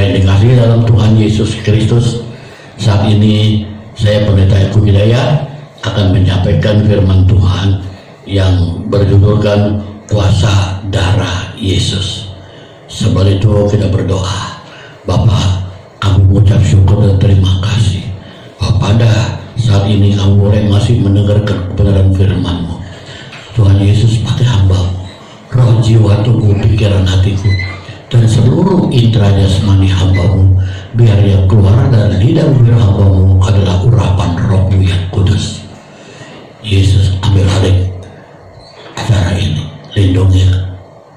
Saudara yang dikasihi dalam Tuhan Yesus Kristus, saat ini saya Pendeta Eko Hidayat akan menyampaikan firman Tuhan yang berjudulkan Kuasa Darah Yesus. Sebelum itu kita berdoa. Bapa, kami mengucap syukur dan terima kasih bahwa pada saat ini kamu boleh masih mendengarkan kebenaran firman-Mu. Tuhan Yesus, pakai hamba-Mu, roh, jiwa, tubuh, pikiran, hatiku, dan seluruh indera jasmani hamba-Mu, biar yang keluar dari lidah bibir hamba-Mu adalah urapan Roh-Mu yang kudus. Yesus, ambil alih acara ini, lindungi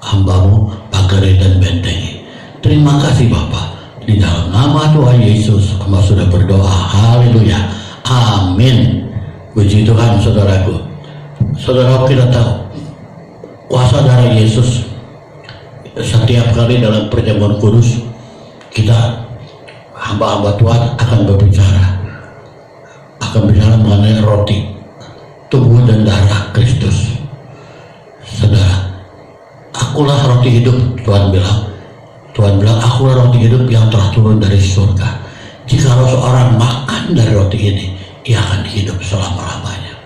hamba-Mu, pagari dan bentengi. Terima kasih Bapa, di dalam nama Tuhan Yesus hamba sudah berdoa. Haleluya, amin. Puji Tuhan. Saudaraku, saudara, kita tahu kuasa darah Yesus. Setiap kali dalam perjamuan kudus, kita hamba-hamba Tuhan akan berbicara mengenai roti, tubuh dan darah Kristus. Saudara, akulah roti hidup. Tuhan bilang, akulah roti hidup yang telah turun dari surga. Jikalau seorang makan dari roti ini, ia akan hidup selama-lamanya.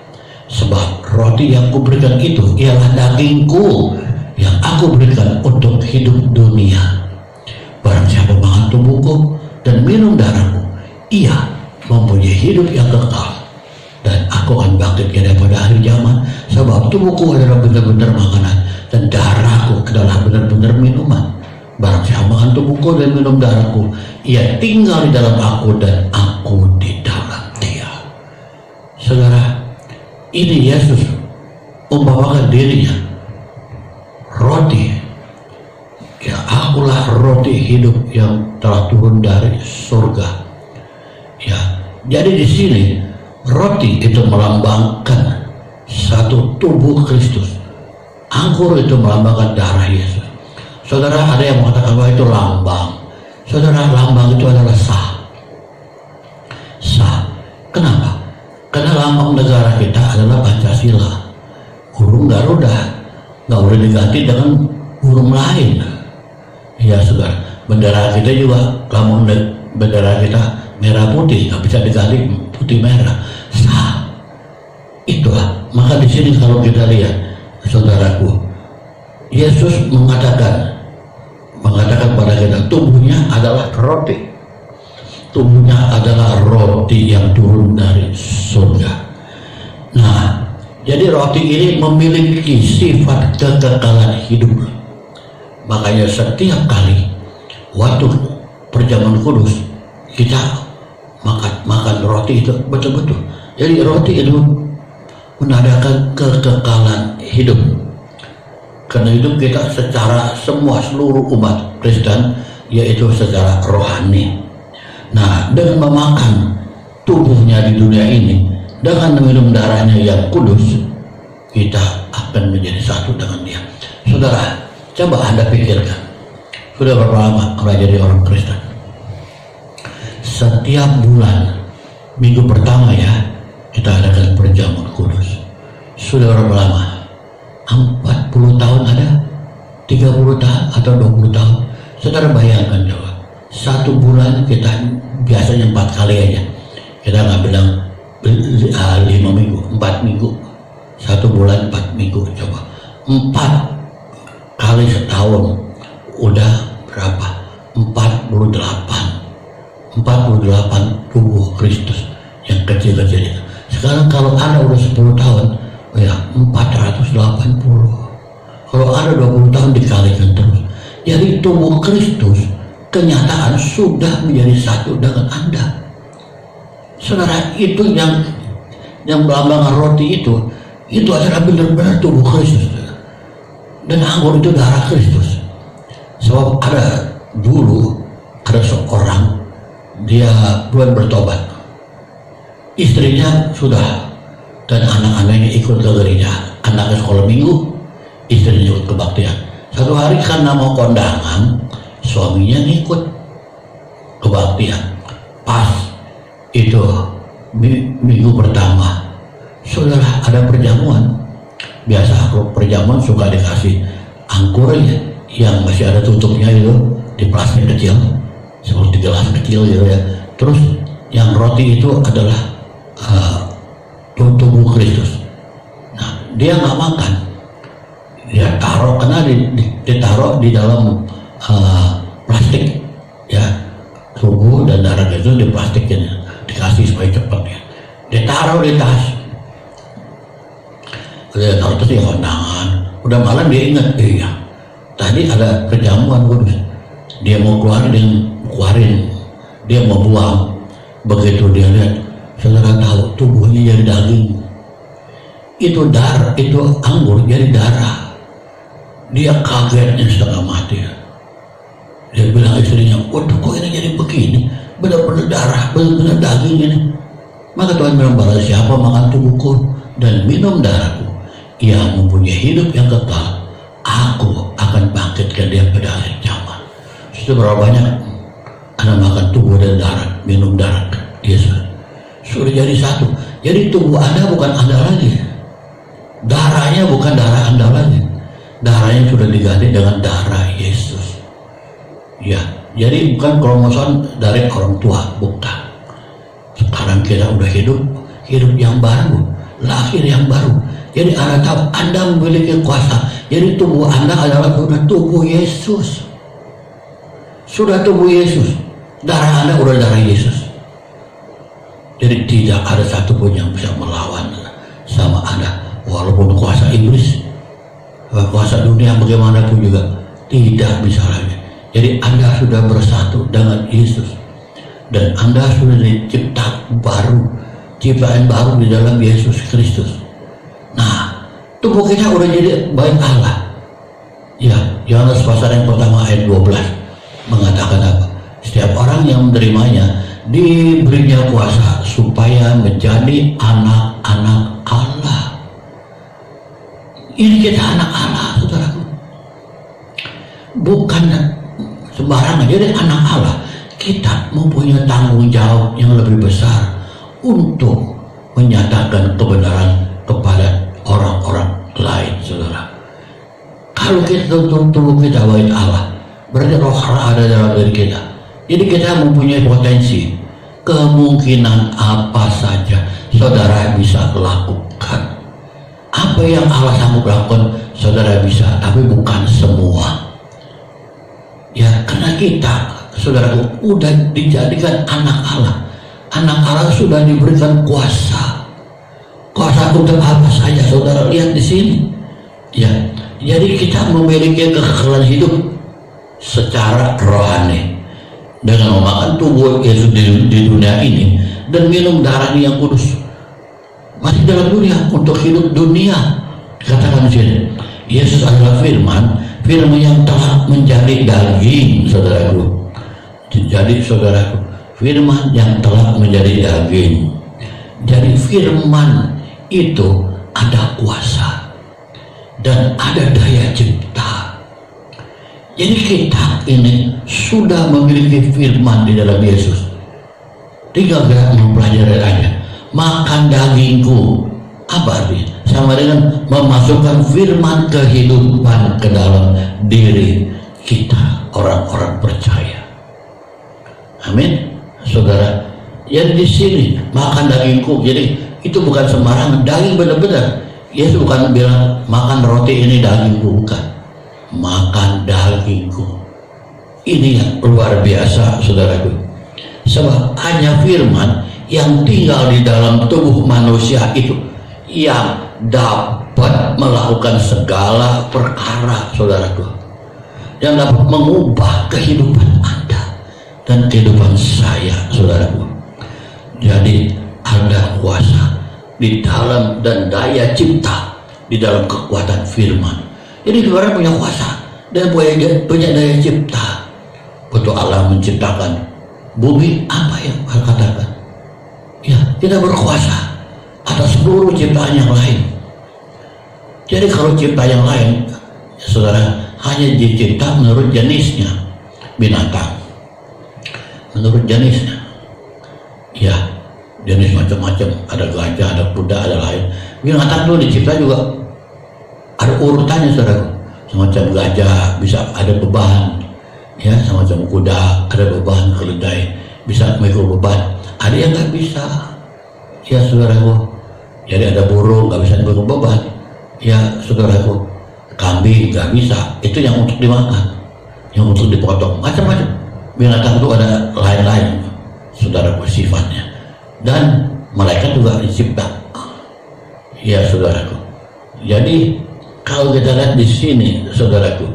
Sebab roti yang kuberikan itu ialah dagingku yang aku berikan untuk hidup dunia. Barang siapa makan tubuhku dan minum darahku, ia mempunyai hidup yang kekal, dan aku akan bangkitkan pada akhir zaman. Sebab tubuhku adalah benar-benar makanan, dan darahku adalah benar-benar minuman. Barang siapa makan tubuhku dan minum darahku, ia tinggal di dalam aku dan aku di dalam dia. Saudara, ini Yesus umpamakan dirinya roti. Ya, akulah roti hidup yang telah turun dari surga. Ya, jadi di sini roti itu melambangkan satu tubuh Kristus. Anggur itu melambangkan darah Yesus. Saudara, ada yang mengatakan bahwa itu lambang. Saudara, lambang itu adalah sah. Sah. Kenapa? Karena lambang negara kita adalah Pancasila. Burung Garuda nggak boleh diganti dengan burung lain. Ya saudara, bendera kita juga, lambang bendera kita merah putih, nggak bisa diganti putih merah. Sah. Itulah. Maka di sini kalau kita lihat, saudaraku, Yesus mengatakan pada kita, tubuhnya adalah roti. Tubuhnya adalah roti yang turun dari surga. Nah, jadi roti ini memiliki sifat kekekalan hidup. Makanya setiap kali waktu perjamuan kudus, kita makan roti itu betul-betul. Jadi roti itu menandakan kekekalan hidup. Karena hidup kita secara seluruh umat Kristen, yaitu secara rohani. Nah, dengan memakan tubuhnya di dunia ini, dengan minum darahnya yang kudus, kita akan menjadi satu dengan dia. Saudara, coba Anda pikirkan, sudah berapa lama Anda jadi orang Kristen? Setiap bulan, minggu pertama ya, kita adakan perjamuan kudus. Sudah berapa lama? 40 tahun ada? 30 tahun atau 20 tahun? Saudara bayangkan coba, satu bulan kita biasanya 4 kali aja. Kita nggak bilang 5 minggu, 4 minggu. Satu bulan 4 minggu, coba 4 kali setahun, udah berapa? 48 tubuh Kristus yang kecil-kecil. Sekarang kalau Anda udah 10 tahun, ya 480. Kalau Anda 20 tahun dikalikan terus. Jadi tubuh Kristus kenyataan sudah menjadi satu dengan Anda. Saudara, itu yang melambangkan roti itu adalah benar-benar tubuh Kristus. Dan anggur itu darah Kristus. Sebab dulu ada seorang, dia belum bertobat. Istrinya sudah, dan anak-anaknya ikut ke gereja. Anaknya sekolah minggu, istrinya ikut kebaktian. Satu hari karena mau kondangan, suaminya ngikut kebaktian. Pas itu minggu pertama, saudara, ada perjamuan. Biasa kalau perjamuan suka dikasih anggur ya, yang masih ada tutupnya itu di plastik kecil. gelas kecil gitu ya. Terus yang roti itu adalah tubuh Kristus. Nah, dia nggak makan, dia taruh karena ditaruh di dalam plastik ya, tubuh dan darah itu di plastikin, dikasih supaya cepat ya. Dia taruh di tas, dia taruh terus ya kondangan. Udah malam dia ingat, iya tadi ada perjamuan kudus. Dia mau keluarin, dia mau buang. Begitu dia lihat, saudara tahu tubuhnya jadi daging, itu darah, itu anggur jadi darah. Dia kagetnya setengah mati. Dia bilang istrinya, waduh kok ini jadi begini, benar-benar darah, benar-benar daging ini. Maka Tuhan bilang, barang siapa makan tubuhku dan minum darahku, ia mempunyai hidup yang kekal, aku akan bangkitkan dia pada akhir zaman. Sudah berapa banyak Anda makan tubuh dan darah, minum darah Yesus, sudah jadi satu. Jadi tubuh Anda bukan Anda lagi, darahnya bukan darah Anda lagi, darahnya sudah diganti dengan darah Yesus. Ya, jadi bukan kromosom dari orang tua, bukan. Sekarang kita udah hidup yang baru, lahir yang baru. Jadi Anda tahu Anda memiliki kuasa. Jadi tubuh Anda adalah sudah tubuh Yesus, sudah tubuh Yesus. Darah Anda udah darah Yesus. Jadi tidak ada satupun yang bisa melawan sama Anda, walaupun kuasa iblis, kuasa dunia bagaimanapun juga tidak bisa lagi. Jadi Anda sudah bersatu dengan Yesus dan Anda sudah dicipta baru, ciptaan baru di dalam Yesus Kristus. Nah, tubuh kita udah jadi bait Allah. Ya, Yohanes pasal yang pertama ayat 12 mengatakan apa? Setiap orang yang menerimanya diberinya kuasa supaya menjadi anak-anak Allah. Ini kita anak Allah, saudaraku. Bukan sembarangan jadi anak Allah. Kita mempunyai tanggung jawab yang lebih besar untuk menyatakan kebenaran kepada orang-orang lain, saudara. Kalau kita tubuh kita bait Allah, berarti roh Allah ada dalam diri kita. Jadi kita mempunyai potensi, kemungkinan apa saja saudara bisa lakukan. Apa yang Allah sanggup lakukan saudara bisa, tapi bukan semua. Ya, karena kita, saudara, udah dijadikan anak Allah. Anak Allah sudah diberikan kuasa. Kuasa untuk apa saja saudara lihat di sini. Ya, jadi kita memiliki kekekalan hidup secara rohani dengan memakan tubuh Yesus di dunia ini dan minum darahnya yang kudus. Masih dalam dunia untuk hidup dunia. Katakan di sini, Yesus adalah firman yang telah menjadi daging, saudaraku. Jadi saudaraku, firman yang telah menjadi daging. Jadi firman itu ada kuasa dan ada daya cipta. Jadi kita ini sudah memiliki firman di dalam Yesus. Tinggal kita mempelajari aja. Makan dagingku, apa artinya? Sama dengan memasukkan firman kehidupan ke dalam diri kita, orang-orang percaya. Amin, saudara. Jadi di sini makan dagingku, jadi itu bukan sembarangan, daging benar-benar. Yesus bukan bilang makan roti ini dagingku, bukan. Makan dagingku. Ini yang luar biasa, saudaraku. Sebab hanya firman yang tinggal di dalam tubuh manusia itu yang dapat melakukan segala perkara, saudaraku, yang dapat mengubah kehidupan Anda dan kehidupan saya, saudaraku. Jadi ada kuasa di dalam dan daya cipta di dalam kekuatan firman. Jadi orang punya kuasa dan punya daya cipta. Betul, Allah menciptakan bumi, apa yang Allah katakan? Ya, kita berkuasa atas seluruh ciptaan yang lain. Jadi kalau cipta yang lain, ya, saudara, hanya dicipta menurut jenisnya, binatang, menurut jenisnya. Ya, jenis macam-macam, ada gajah, ada kuda, ada lain. Binatang itu dicipta juga ada urutannya, saudara. Semacam gajah bisa ada beban, ya semacam kuda, ada beban keledai bisa memikul beban, ada yang nggak bisa, ya saudaraku. Jadi ada burung nggak bisa memikul beban, ya saudaraku. Kambing nggak bisa, itu yang untuk dimakan, yang untuk dipotong, macam-macam. Binatang itu ada lain-lain, saudaraku, sifatnya. Dan malaikat juga dicipta, ya saudaraku. Jadi kalau kita lihat di sini, saudaraku,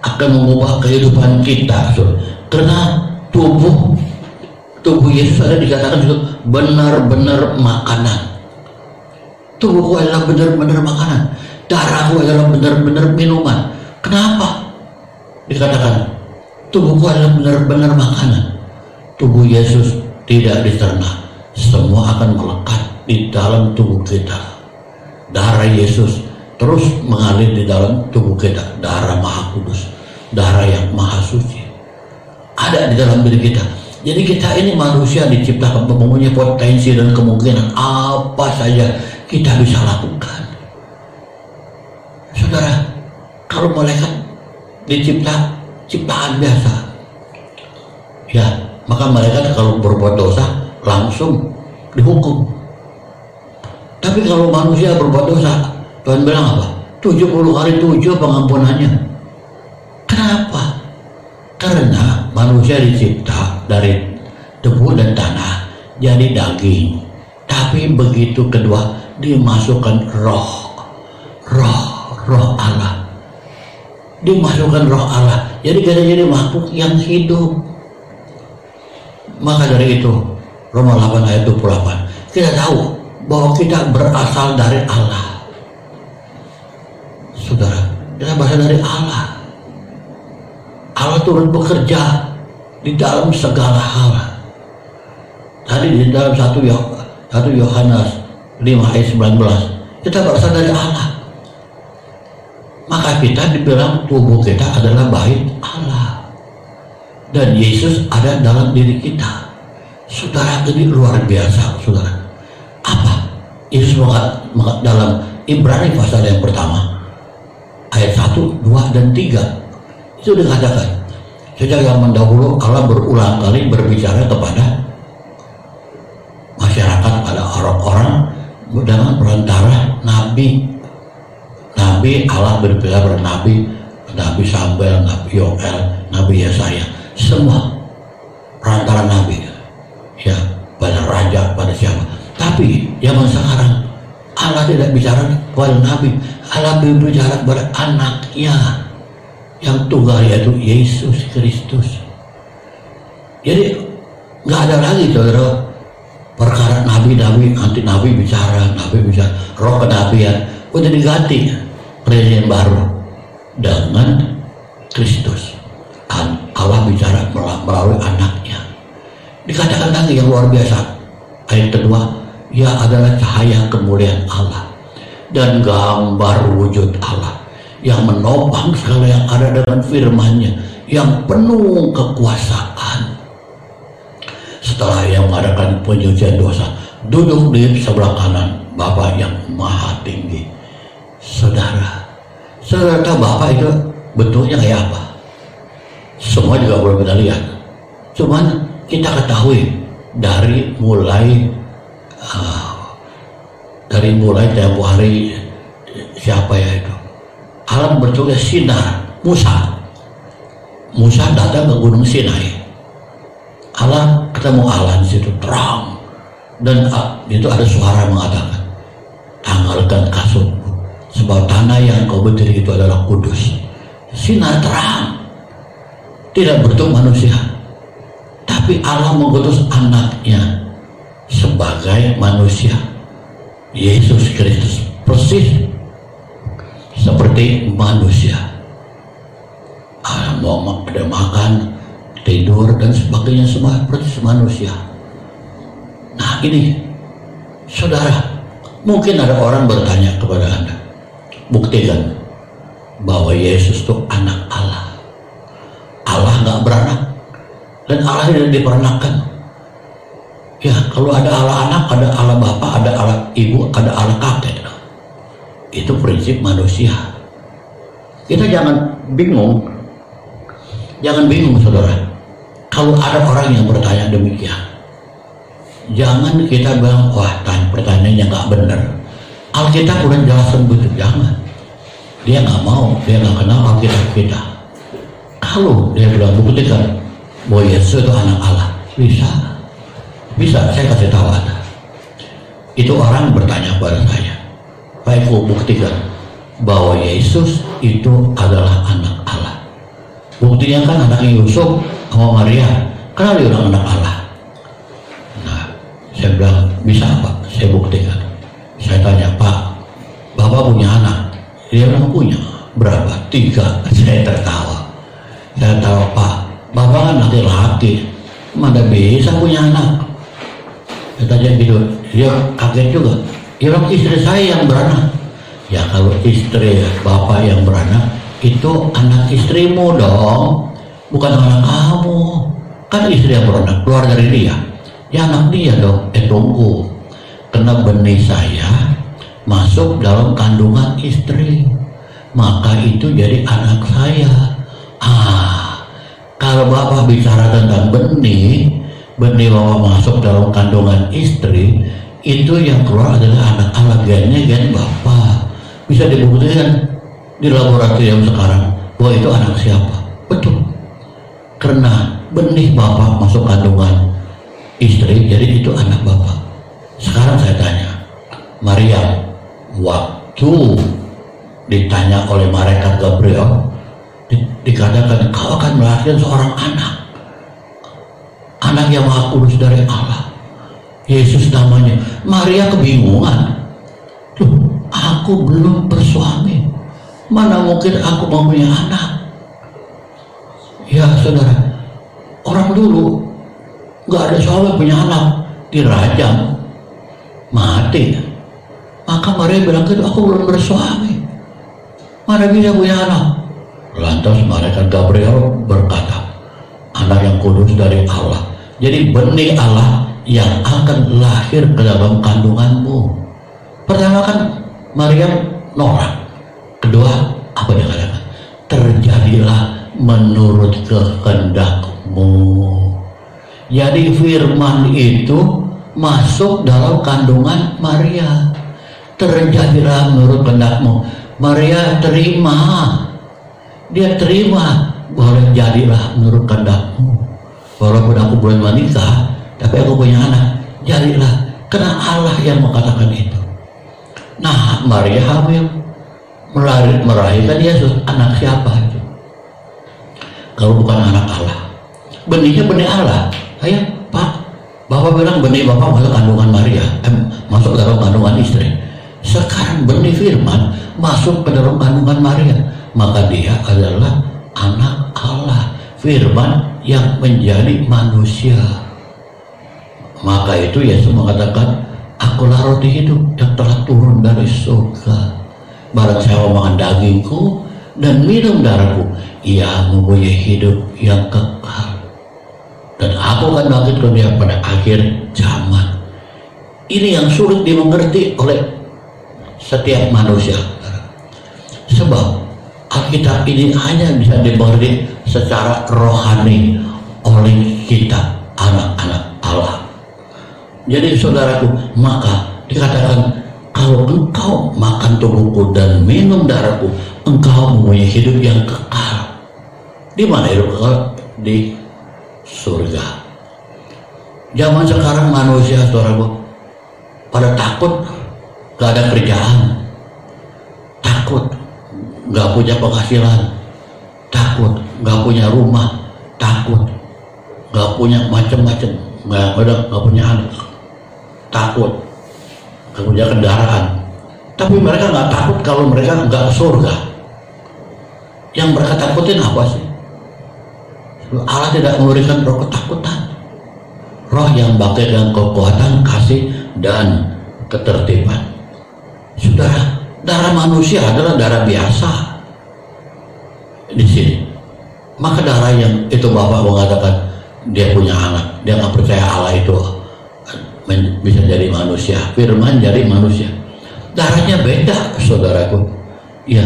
akan mengubah kehidupan kita, saudara. Karena tubuh Yesus ada dikatakan juga benar-benar makanan. Tubuhku adalah benar-benar makanan, darahku adalah benar-benar minuman. Kenapa dikatakan tubuhku adalah benar-benar makanan? Tubuh Yesus tidak dicerna, semua akan melekat di dalam tubuh kita. Darah Yesus terus mengalir di dalam tubuh kita, darah Maha Kudus, darah yang Maha Suci ada di dalam diri kita. Jadi kita ini manusia diciptakan mempunyai potensi dan kemungkinan apa saja kita bisa lakukan. Saudara, kalau malaikat ciptaan biasa, ya maka malaikat kalau berbuat dosa langsung dihukum. Tapi kalau manusia berbuat dosa, Tuhan bilang apa? 70 kali 7 pengampunannya. Kenapa? Karena manusia dicipta dari debu dan tanah, jadi daging. Tapi begitu kedua dimasukkan roh Allah, dimasukkan roh Allah, jadi kita jadi makhluk yang hidup. Maka dari itu Roma 8 ayat 28 kita tahu bahwa kita berasal dari Allah. Saudara, kita berasal dari Allah. Allah turut bekerja di dalam segala hal. Tadi di dalam 1 Yohanes 5 ayat 19 kita berasal dari Allah. Maka kita dibilang tubuh kita adalah bait Allah, dan Yesus ada dalam diri kita. Saudara, ini luar biasa, saudara. Apa Yesus dalam Ibrani pasal yang pertama ayat 1, 2, dan 3 itu dikatakan, sejak zaman dahulu Allah berulang kali berbicara kepada masyarakat, pada orang-orang dengan perantara nabi. Allah berbicara pada Nabi Samuel, Nabi Yoel, Nabi Yesaya, semua perantara nabi, ya, pada raja, pada siapa. Tapi zaman sekarang Allah tidak bicara kepada nabi, Allah berbicara kepada anaknya yang tunggal, yaitu Yesus Kristus. Jadi nggak ada lagi, saudara, perkara nabi, nanti nabi bicara, roh kenabian udah diganti presiden baru dengan Kristus. Allah bicara melalui anaknya. Dikatakan lagi yang luar biasa ayat kedua, ia adalah cahaya kemuliaan Allah dan gambar wujud Allah yang menopang segala yang ada dengan firman-Nya yang penuh kekuasaan. Setelah yang mengadakan penyucian dosa, duduk di sebelah kanan Bapa yang Maha Tinggi. Saudara tahu Bapa itu bentuknya kayak apa? Semua juga belum kita lihat. Cuman kita ketahui dari mulai tempo hari, siapa ya itu? Allah bentuknya sinar. Musa datang ke Gunung Sinai. Allah ketemu Allah di situ terang, dan itu ada suara mengatakan, tanggalkan kasutmu, sebab tanah yang kau berdiri itu adalah kudus. Sinar terang, tidak bentuk manusia, tapi Allah mengutus anaknya sebagai manusia, Yesus Kristus, persis seperti manusia. Mau ada makan, tidur, dan sebagainya, semua seperti manusia. Nah ini, saudara, mungkin ada orang bertanya kepada Anda, buktikan bahwa Yesus itu anak Allah. Allah nggak beranak, dan Allah tidak diperanakkan. Ya, kalau ada Allah anak, ada Allah Bapa, ada Allah Ibu, ada Allah kakek. Itu prinsip manusia. Kita jangan bingung Jangan bingung saudara. Kalau ada orang yang bertanya demikian, jangan kita bilang, wah pertanyaannya nggak benar. Alkitab udah jelaskan begitu, jangan. Dia nggak mau, dia nggak kenal Alkitab kita. Kalau dia bilang buktikan bahwa Yesus itu anak Allah, bisa saya kasih tahu Anda. Itu orang bertanya kepada saya, Pak Eko buktikan bahwa Yesus itu adalah anak Allah. Buktinya kan anaknya Yusuf sama Maria, kenapa dia orang anak Allah? Nah, saya bilang bisa Pak, saya buktikan. Saya tanya, Pak, Bapak punya anak? Dia bilang punya. Berapa? 3. Saya tertawa. Saya tahu, Pak, Bapak kan laki-laki, mana bisa punya anak? Saya tanya gitu, dia kaget juga. Dia bilang istri saya yang beranak. Ya kalau istri Bapak yang beranak, itu anak istrimu dong, bukan anak kamu. Kan istri yang beranak keluar dari dia, ya anak dia dong. Tunggu, karena benih saya masuk dalam kandungan istri, maka itu jadi anak saya. Kalau Bapak bicara tentang benih Bapak masuk dalam kandungan istri, itu yang keluar adalah anak Allah, gennya gen Bapak. Bisa dibuktikan di laboratorium sekarang bahwa itu anak siapa. Betul, karena benih Bapak masuk kandungan istri, jadi itu anak Bapak. Sekarang saya tanya, Maria waktu ditanya oleh malaikat Gabriel, dikatakan kau akan melahirkan seorang anak yang maha kudus dari Allah, Yesus namanya. Maria kebingungan, aku belum bersuami, mana mungkin aku mau punya anak. Ya saudara, orang dulu nggak ada suami punya anak, dirajam mati. Maka Maria bilang gitu, aku belum bersuami, mana bisa punya anak. Lantas malaikat Gabriel berkata, anak yang kudus dari Allah. Jadi benih Allah yang akan lahir ke dalam kandunganmu. Pertama kan Maria nolak. Kedua, apa dia katakan? Terjadilah menurut kehendakmu. Jadi firman itu masuk dalam kandungan Maria. Terjadilah menurut kehendakmu. Maria terima. Dia terima, boleh jadilah menurut kehendakmu. Walaupun aku belum menikah, tapi aku punya anak, jadilah. Karena Allah yang mengatakan itu. Nah, Maria hamil, melahirkan Yesus. Anak siapa itu? Kalau bukan anak Allah, benihnya benih Allah. Ayo Pak, Bapak bilang benih Bapak masuk kandungan Maria, masuk dalam kandungan istri. Sekarang benih firman masuk ke dalam kandungan Maria, maka dia adalah anak Allah, firman yang menjadi manusia. Maka itu Yesus mengatakan, akulah roti hidup yang telah turun dari surga. Barang siapa makan dagingku dan minum darahku, ia mempunyai hidup yang kekal, dan aku akan bangkitkan dia pada akhir zaman. Ini yang sulit dimengerti oleh setiap manusia, sebab Alkitab ini hanya bisa dimengerti secara rohani oleh kita anak-anak Allah. Jadi saudaraku, maka dikatakan kalau engkau makan tubuhku dan minum darahku, engkau mempunyai hidup yang kekal. Di mana hidup kekal? Di surga. Zaman sekarang manusia, saudaraku, pada takut gak ada kerjaan, takut gak punya penghasilan, takut gak punya rumah, takut gak punya macam-macam, gak punya anak, takut gak punya kendaraan. Tapi mereka gak takut kalau mereka gak ke surga. Yang mereka takutin apa sih? Allah tidak memberikan roh ketakutan, roh yang bangkit dengan kekuatan, kasih, dan ketertiban. Saudara, darah manusia adalah darah biasa di sini. Maka darah yang itu Bapak mengatakan dia punya anak, dia nggak percaya Allah itu bisa jadi manusia, firman jadi manusia. Darahnya beda, saudaraku. Ya,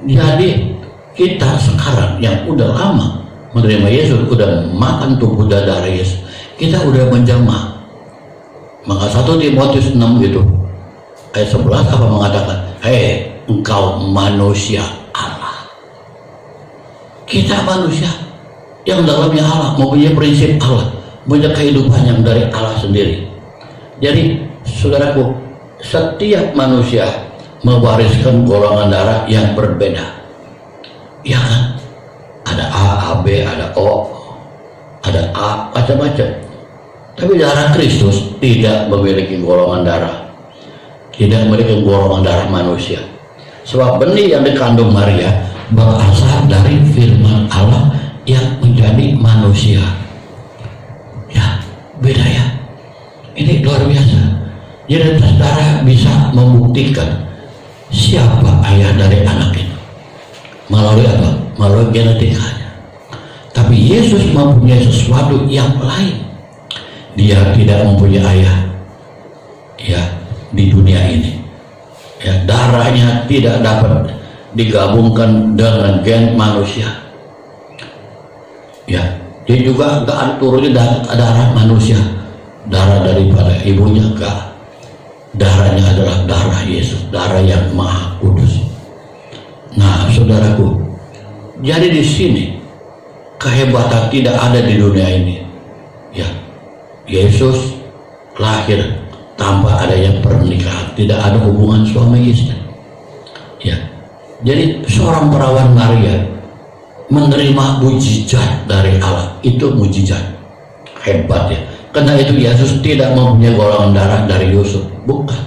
jadi kita sekarang yang udah lama menerima Yesus, udah makan tubuh dan darah Yesus, kita udah menjelma. Maka 1 Timotius 6 itu ayat 11 apa mengatakan, hei engkau manusia Allah. Kita manusia yang dalamnya Allah, mempunyai prinsip Allah, punya kehidupan yang dari Allah sendiri. Jadi saudaraku, setiap manusia mewariskan golongan darah yang berbeda, ya kan? Ada A, AB, ada O, ada A, macam-macam. Tapi darah Kristus tidak memiliki golongan darah, tidak memiliki golongan darah manusia. Sebab benih yang dikandung Maria berasal dari firman Allah yang menjadi manusia. Ya, beda ya. Ini luar biasa. Jadi saudara bisa membuktikan siapa ayah dari anak itu melalui apa? Melalui genetikanya. Tapi Yesus mempunyai sesuatu yang lain. Dia tidak mempunyai ayah ya di dunia ini. Ya, darahnya tidak dapat digabungkan dengan gen manusia. Ya, dia juga enggak turunnya darah manusia, darah daripada ibunya enggak. Darahnya adalah darah Yesus, darah yang Maha Kudus. Nah, saudaraku, jadi di sini kehebatan tidak ada di dunia ini. Ya, Yesus lahir tanpa adanya pernikahan, tidak ada hubungan suami istri. Ya, jadi seorang perawan Maria menerima mujizat dari Allah, itu mujizat hebat ya. Karena itu Yesus tidak mempunyai golongan darah dari Yusuf, bukan.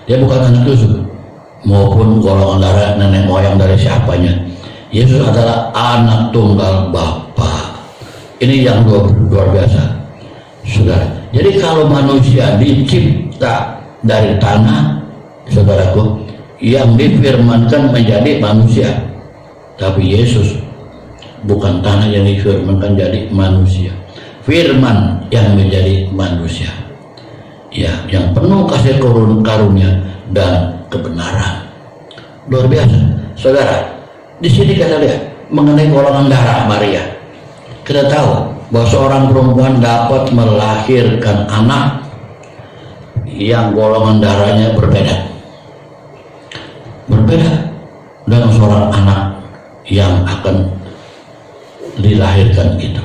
Dia bukan anak Yusuf, maupun golongan darah nenek moyang dari siapanya. Yesus adalah anak tunggal Bapa. Ini yang luar biasa, saudara. Jadi kalau manusia dicipta dari tanah, saudaraku, yang difirmankan menjadi manusia. Tapi Yesus bukan tanah yang difirmankan jadi manusia, firman yang menjadi manusia, ya, yang penuh kasih karunia dan kebenaran. Luar biasa, saudara. Di sini kita lihat mengenai golongan darah Maria. Kita tahu bahwa seorang perempuan dapat melahirkan anak yang golongan darahnya berbeda dengan seorang anak yang akan dilahirkan itu.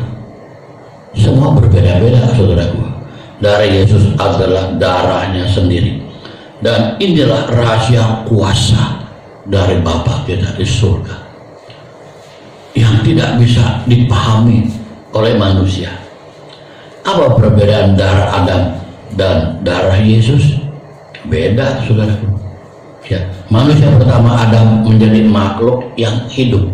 Semua berbeda-beda, saudaraku. Darah Yesus adalah darahnya sendiri, dan inilah rahasia kuasa dari Bapa kita di surga yang tidak bisa dipahami oleh manusia. Apa perbedaan darah Adam dan darah Yesus? Beda, saudaraku. Ya, manusia pertama Adam menjadi makhluk yang hidup.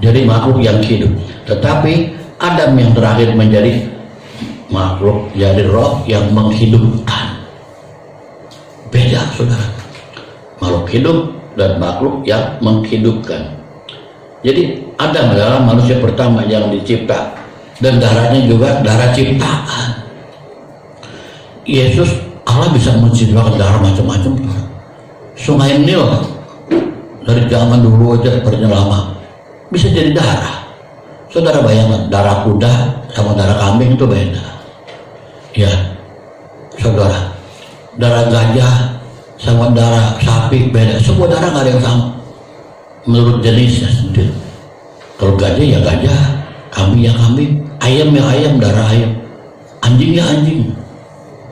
Jadi makhluk yang hidup. Tetapi Adam yang terakhir menjadi makhluk, jadi roh yang menghidupkan. Beda, saudara. Makhluk hidup dan makhluk yang menghidupkan. Jadi Adam adalah manusia pertama yang dicipta, dan darahnya juga darah ciptaan. Yesus, Allah bisa menciptakan darah macam-macam. Sungai Nil dari zaman dulu aja lama bisa jadi darah. Saudara bayangkan, darah kuda sama darah kambing itu beda. Ya, saudara, darah gajah sama darah sapi beda. Semua darah nggak ada yang sama menurut jenisnya sendiri. Kalau gajah ya gajah, kambing ya kambing, ayam ya ayam, darah ayam, anjing ya anjing,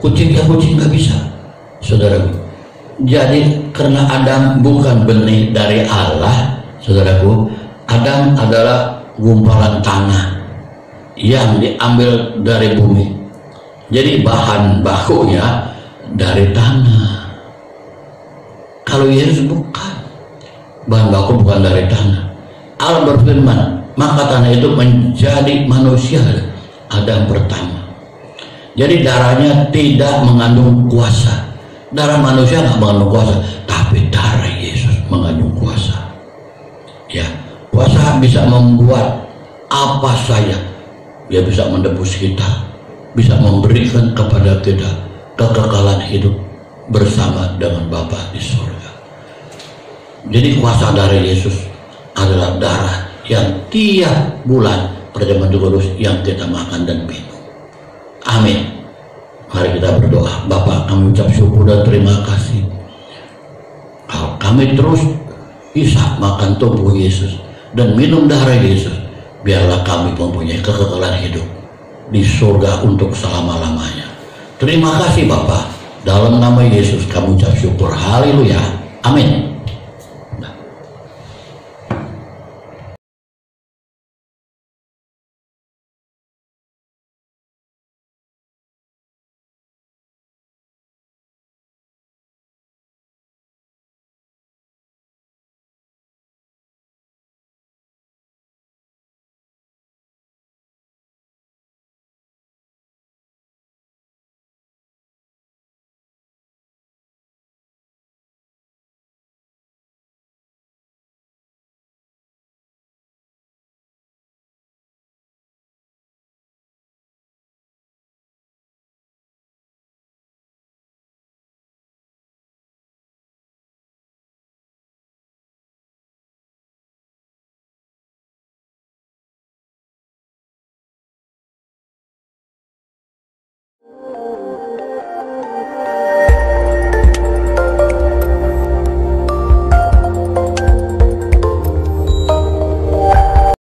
kucing ya kucing, nggak bisa, saudaraku. Jadi karena Adam bukan benih dari Allah, saudaraku, Adam adalah gumpalan tanah yang diambil dari bumi. Jadi bahan bakunya dari tanah. Kalau Yesus bukan, bahan baku bukan dari tanah. Allah berfirman, maka tanah itu menjadi manusia, Adam pertama. Jadi darahnya tidak mengandung kuasa. Darah manusia nggak mengandung kuasa, tapi darah Yesus mengandung kuasa. Ya, kuasa bisa membuat apa saja. Dia bisa menebus kita, bisa memberikan kepada kita kekekalan hidup bersama dengan Bapa di surga. Jadi kuasa dari Yesus adalah darah yang tiap bulan perjamuan kudus yang kita makan dan minum. Amin. Mari kita berdoa. Bapa, kami ucap syukur dan terima kasih. Kalau kami terus bisa makan tubuh Yesus dan minum darah Yesus, biarlah kami mempunyai kekekalan hidup di surga untuk selama-lamanya. Terima kasih Bapa. Dalam nama Yesus kami ucap syukur. Haleluya. Amin.